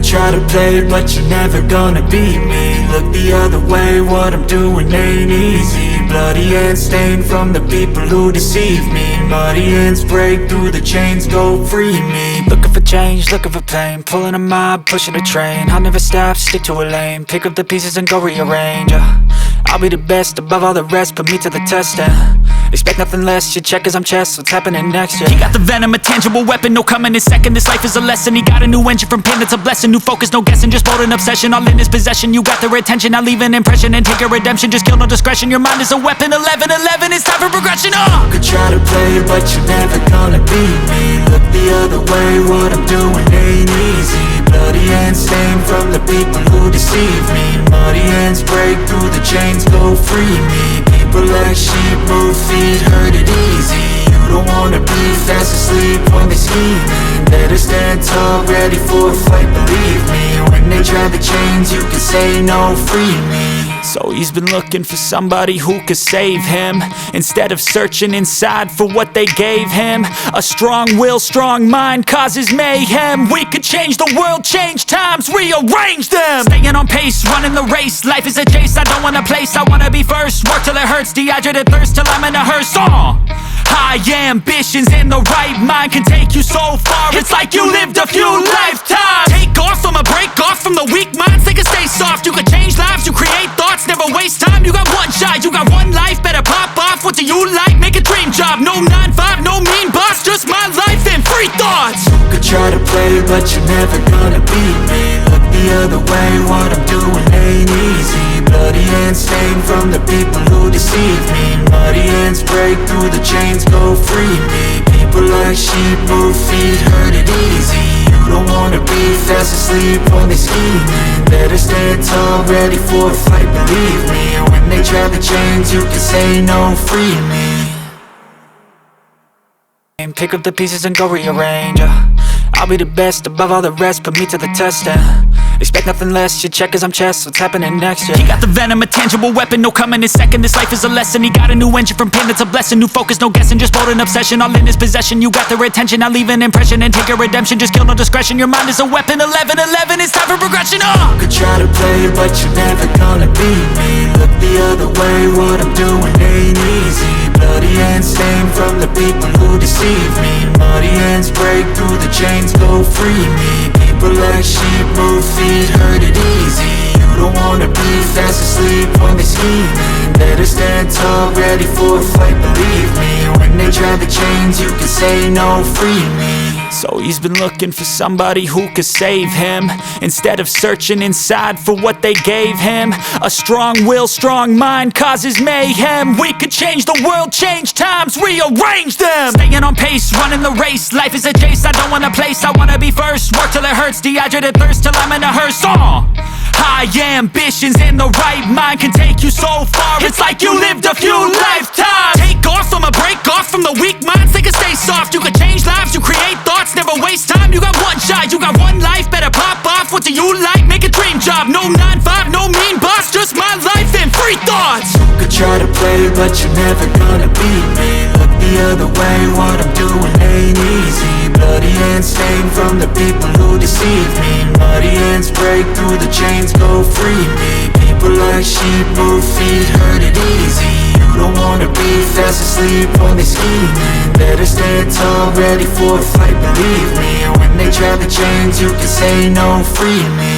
try to play, but you're never gonna beat me. Look the other way, what I'm doing ain't easy. Bloody hands stained from the people who deceive me. Muddy hands break through the chains, go free me. Looking for change, looking for pain, pulling a mob, pushing a train. I'll never stop, stick to a lane, pick up the pieces and go rearrange. I'll be the best above all the rest, put me to the test and expect nothing less, your check is I'm chess, what's happening next, yeah. He got the venom, a tangible weapon, no coming in second. This life is a lesson, he got a new engine from pain, it's a blessing. New focus, no guessing, just bold and obsession, all in his possession. You got their attention, I'll leave an impression and take your redemption. Just kill, no discretion, your mind is a weapon. 11-11, it's time for progression, You could try to play, but you're never gonna beat me. Look the other way, what I'm doing ain't easy. Bloody hands stained from the people who deceive me. Muddy hands break through the chains, go free me. People like sheep move feet, hurt it easy. You don't wanna be fast asleep when they scheming. Better stand tall, ready for a fight, believe me. When they try the chains, you can say no, free me. So he's been looking for somebody who could save him, instead of searching inside for what they gave him. A strong will, strong mind causes mayhem. We could change the world, change times, rearrange them. Staying on pace, running the race. Life is a chase, I don't want a place, I wanna be first. Work till it hurts, dehydrated thirst till I'm in a hearse. High ambitions and the right mind can take you so far. It's like you lived a few lifetimes. Take off from a break off from the weak minds, they can stay soft. You can change lives, you create thoughts, never waste time. You got one shot, you got one life, better pop off. What do you like? Make a dream job. No 9-5, no mean boss, just my life and free thoughts. You could try to play, but you're never gonna beat me. Look the other way, what I'm doing ain't easy. Bloody hands stained from the people who deceive me. Muddy hands break through the chains, go free me. People like sheep move feet, hurt it easy. You don't wanna be fast asleep when they scheming. Better stand tall, ready for a fight, believe me. When they try the chains, you can say no, free me. Pick up the pieces and go rearrange. I'll be the best above all the rest, put me to the test and expect nothing less, your check is I'm chess, what's happening next, yeah. He got the venom, a tangible weapon, no coming in second. This life is a lesson, he got a new engine from pain, it's a blessing. New focus, no guessing, just bold and obsession, all in his possession. You got their attention, I'll leave an impression and take your redemption. Just kill, no discretion, your mind is a weapon. 11-11, it's time for progression, You could try to play, but you're never gonna beat me. Look the other way, what I'm doing ain't easy. Bloody hands stained from the people who deceive me. Muddy hands break through the chains, go free me. People like sheep move feet, hurt it easy. You don't wanna be fast asleep when they scheming. Better stand tall, ready for a fight, believe me. When they try the chains, you can say no, free me. So he's been looking for somebody who could save him, instead of searching inside for what they gave him. A strong will, strong mind causes mayhem. We could change the world, change times, rearrange them. Staying on pace, running the race. Life is a chase, I don't want a place, I wanna be first. Work till it hurts, dehydrated thirst till I'm in a hearse. High ambitions and the right mind can take you so far. It's like you lived a few lifetimes. Take off from a break off from the weak minds, they can stay soft. You can change lives, you create thoughts, never waste time. You got one shot, you got one life, better pop off. What do you like? Make a dream job. No 9-5, no mean boss, just my life and free thoughts. You could try to play, but you're never gonna beat me. Look the other way, what I'm doing ain't easy. Bloody hands stained from the people who deceive me. Muddy hands break through the chains, go free me. People like sheep move feet, hurt it easy. You don't wanna be fast asleep when they scheming. Better stand tall, ready for a fight, believe me. When they try the chains, you can say no, free me.